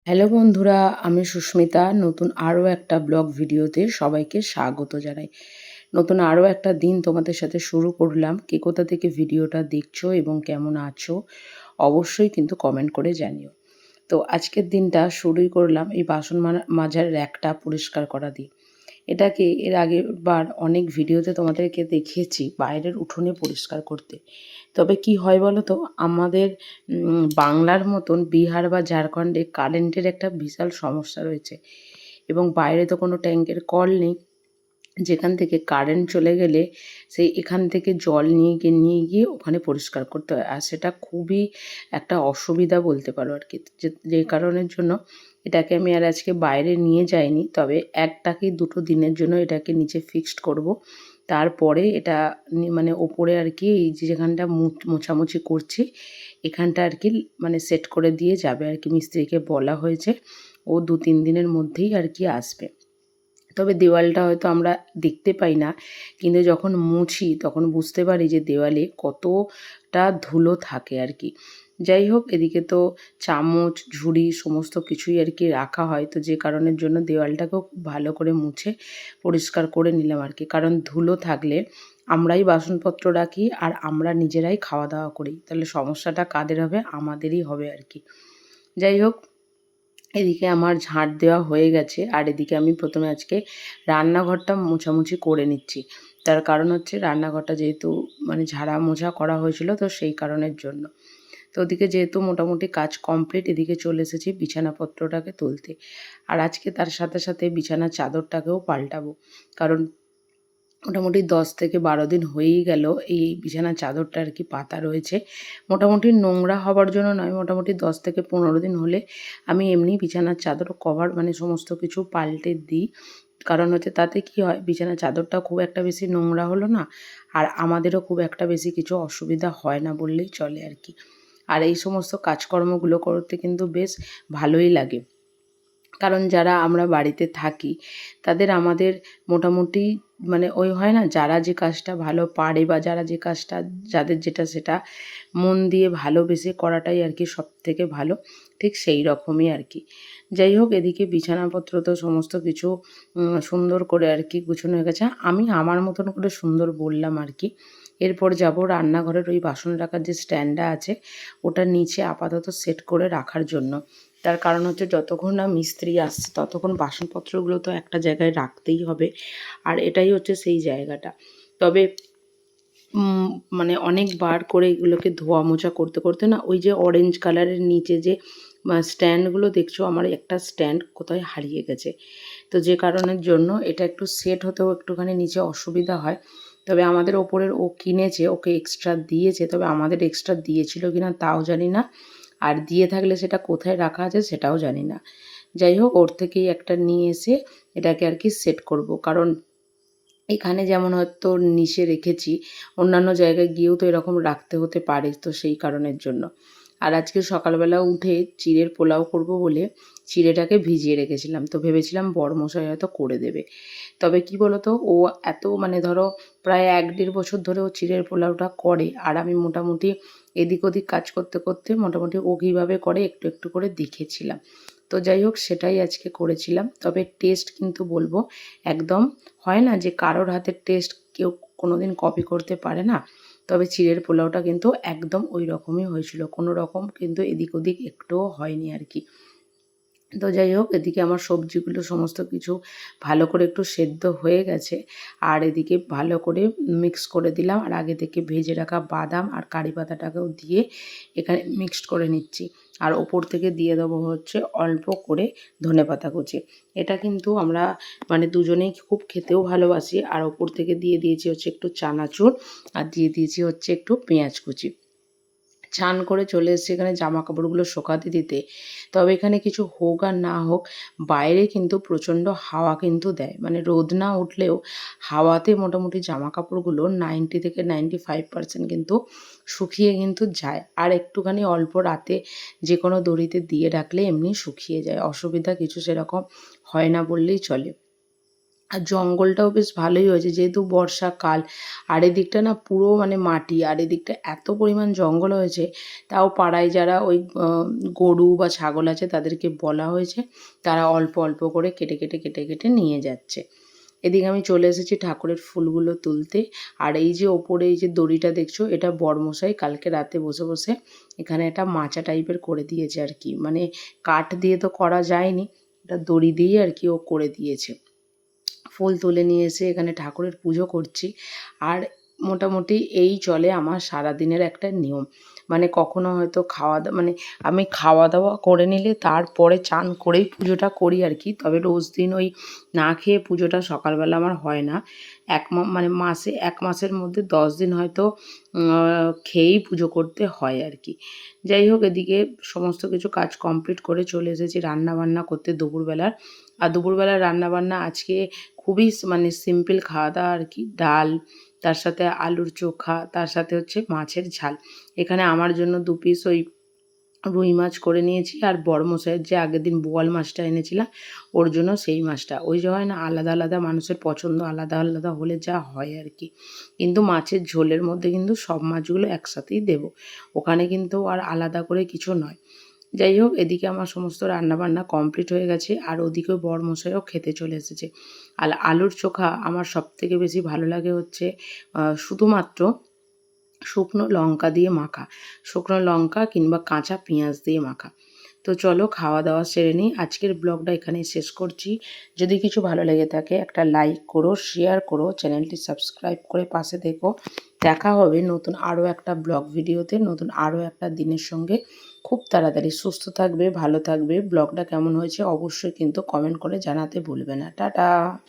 Hello বন্ধুরা, আমি সুস্মিতা। নতুন আরও একটা ব্লগ ভিডিওতে সবাইকে স্বাগত জানাই। নতুন আরও একটা দিন তোমাদের সাথে শুরু করলাম। কে কোথা থেকে ভিডিওটা দেখছো এবং কেমন আছো অবশ্যই কিন্তু কমেন্ট করে জানিও। তো আজকের দিনটা শুরুই করলাম এই বাসন মাজার র্যাকটা পরিষ্কার করা দিয়ে। এটাকে এর আগেরবার অনেক ভিডিওতে তোমাদেরকে দেখিয়েছি বাইরের উঠোনে পরিষ্কার করতে। তবে কি হয় বলো তো, আমাদের বাংলার মতন বিহার বা ঝাড়খণ্ডে কারেন্টের একটা বিশাল সমস্যা রয়েছে এবং বাইরে তো কোনো ট্যাঙ্কের কল নেই, যেখান থেকে কারেন্ট চলে গেলে সেই এখান থেকে জল নিয়ে গিয়ে ওখানে পরিষ্কার করতে হয়। আর সেটা খুবই একটা অসুবিধা বলতে পারো আর কি। যে কারণের জন্য এটাকে আমি আর আজকে বাইরে নিয়ে যাইনি। তবে ১টা কি ২টো দিনের জন্য এটাকে নিচে ফিক্সড করব। তারপরে এটা মানে ওপরে আর কি এই যে যেখানটা মোছামুছি করছি এখানটা আর কি মানে সেট করে দিয়ে যাবে আর কি। মিস্ত্রিকে বলা হয়েছে, ও ২-৩ দিনের মধ্যেই আর কি আসবে। তবে দেওয়ালটা হয়তো আমরা দেখতে পাই না, কিন্তু যখন মুছি তখন বুঝতে পারি যে দেওয়ালে কতটা ধুলো থাকে আর কি। যাই হোক, এদিকে তো চামচ ঝুড়ি সমস্ত কিছুই আর কি রাখা হয়, তো যে কারণের জন্য দেওয়ালটাকেও খুব ভালো করে মুছে পরিষ্কার করে নিলাম আর কি। কারণ ধুলো থাকলে আমরাই বাসনপত্র রাখি আর আমরা নিজেরাই খাওয়া দাওয়া করি, তাহলে সমস্যাটা কাদের হবে? আমাদেরই হবে আর কি। যাই হোক, এদিকে আমার ঝাঁট দেওয়া হয়ে গেছে আর এদিকে আমি প্রথমে আজকে রান্নাঘরটা মোছামুছি করে নিচ্ছি। তার কারণ হচ্ছে রান্নাঘরটা যেহেতু মানে ঝাড়া মোছা করা হয়েছিল, তো সেই কারণের জন্য। তো ওদিকে যেহেতু মোটামুটি কাজ কমপ্লিট, এদিকে চলে এসেছি বিছানাপত্রটাকে তুলতে। আর আজকে তার সাথে সাথে বিছানার চাদরটাকেও পাল্টাবো, কারণ মোটামুটি ১০ থেকে ১২ দিন হয়েই গেল এই বিছানার চাদরটা আর কি পাতা রয়েছে। মোটামুটি নোংরা হবার জন্য নয়, মোটামুটি ১০ থেকে ১৫ দিন হলে আমি এমনি বিছানার চাদর কভার মানে সমস্ত কিছু পাল্টে দিই। কারণ হচ্ছে তাতে কি হয়, বিছানার চাদরটা খুব একটা বেশি নোংরা হলো না, আর আমাদেরও খুব একটা বেশি কিছু অসুবিধা হয় না বললেই চলে আর কি। আর এই সমস্ত কাজকর্মগুলো করতে কিন্তু বেশ ভালোই লাগে। কারণ যারা আমরা বাড়িতে থাকি তাদের আমাদের মোটামুটি মানে ওই হয় না, যারা যে কাজটা ভালো পারে বা যারা যে কাজটা যাদের যেটা সেটা মন দিয়ে ভালোবেসে করাটাই আর কি সবথেকে ভালো। ঠিক সেই রকমই আর কি। যাই হোক, এদিকে বিছানাপত্র তো সমস্ত কিছু সুন্দর করে আর কি গুছানো হয়ে গেছে। আমি আমার মতন করে সুন্দর বললাম আর কি। এরপর যাব রান্নাঘরের ওই বাসন রাখার যে স্ট্যান্ডটা আছে ওটার নিচে আপাতত সেট করে রাখার জন্য। তার কারণ হচ্ছে যতক্ষণ না মিস্ত্রি আসছে ততক্ষণ বাসনপত্রগুলো তো একটা জায়গায় রাখতেই হবে, আর এটাই হচ্ছে সেই জায়গাটা। তবে মানে অনেকবার করে এগুলোকে ধোয়া মোছা করতে করতে না, ওই যে অরেঞ্জ কালারের নিচে যে স্ট্যান্ডগুলো দেখছো, আমার একটা স্ট্যান্ড কোথায় হারিয়ে গেছে। তো যে কারণের জন্য এটা একটু সেট হতেও একটুখানি নিচে অসুবিধা হয়। তবে আমাদের ওপরের ও কিনেছে, ওকে এক্সট্রা দিয়েছে, তবে আমাদের এক্সট্রা দিয়েছিল কিনা তাও জানি না, আর দিয়ে থাকলে সেটা কোথায় রাখা আছে সেটাও জানি না। যাই হোক, ওর থেকেই একটা নিয়ে এসে এটাকে আর কি সেট করব। কারণ এখানে যেমন হয়তো নিচে রেখেছি, অন্যান্য জায়গায় গিয়েও তো এরকম রাখতে হতে পারে, তো সেই কারণের জন্য। আর আজকে সকালবেলা উঠে চিড়ের পোলাও করব বলে চিড়েটাকে ভিজিয়ে রেখেছিলাম, তো ভেবেছিলাম বড়মশাই হয়তো করে দেবে। তবে কি বলো তো, ও এত মানে ধরো প্রায় ১-১.৫ বছর ধরে ও চিড়ের পোলাওটা করে, আর আমি মোটামুটি এদিক ওদিক কাজ করতে করতে মোটামুটি ও কীভাবে করে একটু একটু করে দেখেছিলাম। তো যাই হোক, সেটাই আজকে করেছিলাম। তবে টেস্ট কিন্তু বলবো একদম, হয় না যে কারোর হাতের টেস্ট কেউ কোনো দিন কপি করতে পারে না, তবে চিড়ের পোলাওটা কিন্তু একদম ওই রকমই হয়েছিল, কোনো রকম কিন্তু এদিক ওদিক একটুও হয়নি আর কি। তো যাই হোক, এদিকে আমার সবজিগুলো সমস্ত কিছু ভালো করে একটু সেদ্ধ হয়ে গেছে, আর এদিকে ভালো করে মিক্স করে দিলাম, আর আগে থেকে ভেজে রাখা বাদাম আর কারি পাতাটাকেও দিয়ে এখানে মিক্সড করে নিচ্ছি। আর ওপর থেকে দিয়ে দেবো হচ্ছে অল্প করে ধনেপাতা কুচি। এটা কিন্তু আমরা মানে দুজনেই খুব খেতেও ভালোবাসি। আর ওপর থেকে দিয়ে দিয়েছি হচ্ছে একটু চানাচুর, আর দিয়ে দিয়েছি হচ্ছে একটু পেঁয়াজ কুচি। স্নান করে চলে এসেছি এখানে জামাকাপড়গুলো শোকাতে দিতে। তবে এখানে কিছু হোক আর না হোক, বাইরে কিন্তু প্রচণ্ড হাওয়া কিন্তু দেয়। মানে রোদ না উঠলেও হাওয়াতে মোটামুটি জামাকাপড়গুলো 90 থেকে 95% কিন্তু শুকিয়ে কিন্তু যায়। আর একটুখানি অল্প রাতে যে কোনো দড়িতে দিয়ে রাখলে এমনি শুকিয়ে যায়। অসুবিধা কিছু সেরকম হয় না বললেই চলে। আর জঙ্গলটাও বেশ ভালোই হয়েছে যেহেতু বর্ষাকাল। আর এদিকটা না পুরো মানে মাটি, আর এদিকটা এত পরিমাণ জঙ্গল হয়েছে, তাও পাড়ায় যারা ওই গরু বা ছাগল আছে তাদেরকে বলা হয়েছে, তারা অল্প অল্প করে কেটে কেটে কেটে কেটে নিয়ে যাচ্ছে। এদিকে আমি চলে এসেছি ঠাকুরের ফুলগুলো তুলতে। আর এই যে ওপরে এই যে দড়িটা দেখছো, এটা বরমশাই কালকে রাতে বসে বসে এখানে একটা মাচা টাইপের করে দিয়েছে আর কি, মানে কাঠ দিয়ে তো করা যায়নি, এটা দড়ি দিয়ে আর কি ও করে দিয়েছে। ফুল তুলে নিয়ে এসে এখানে ঠাকুরের পুজো করছি। আর মোটামুটি এই চলে আমার সারাদিনের একটা নিয়ম। মানে কখনো হয়তো মানে আমি খাওয়া দাওয়া করে নিলে তারপরে চান করেই পুজোটা করি আর কি। তবে রোজ দিন ওই না খেয়ে পুজোটা সকালবেলা আমার হয় না। মানে মাসে ১ মাসের মধ্যে ১০ দিন হয়তো খেয়েই পুজো করতে হয় আর কি। যাই হোক, এদিকে সমস্ত কিছু কাজ কমপ্লিট করে চলে এসেছি রান্নাবান্না করতে দুপুরবেলার। আর দুপুরবেলার রান্নাবান্না আজকে খুবই মানে সিম্পল খাওয়া দাওয়া আর কি। ডাল, তার সাথে আলুর চোখা, তার সাথে হচ্ছে মাছের ঝাল। এখানে আমার জন্য ২ পিস ওই রুই মাছ করে নিয়েছি, আর বড়মশাইয়ের যে আগের দিন বোয়াল মাছটা এনেছিলাম ওর জন্য সেই মাছটা। ওই যে হয় না আলাদা আলাদা মানুষের পছন্দ আলাদা আলাদা হলে যা হয় আর কি। কিন্তু মাছের ঝোলের মধ্যে কিন্তু সব মাছগুলো একসাথেই দেবো, ওখানে কিন্তু আর আলাদা করে কিছু নয়। যাই হোক, এদিকে আমার সমস্ত রান্নাবান্না কমপ্লিট হয়ে গেছে, আর ওদিকেও বরমশাইও খেতে চলে এসেছে। আর আলুর চোখা আমার সবথেকে বেশি ভালো লাগে হচ্ছে শুধুমাত্র শুকনো লঙ্কা দিয়ে মাখা, শুকনো লঙ্কা কিংবা কাঁচা পেঁয়াজ দিয়ে মাখা। তো চলো খাওয়া দাওয়া সেরে নিই। আজকের ব্লগটা এখানেই শেষ করছি। যদি কিছু ভালো লেগে থাকে একটা লাইক করো, শেয়ার করো, চ্যানেলটি সাবস্ক্রাইব করে পাশে থেকো। দেখা হবে নতুন আরও একটা ব্লগ ভিডিওতে, নতুন আরও একটা দিনের সঙ্গে খুব তাড়াতাড়ি। সুস্থ থাকবে, ভালো থাকবে। ব্লগটা কেমন হয়েছে অবশ্যই কিন্তু কমেন্ট করে জানাতে ভুলবে না। টাটা।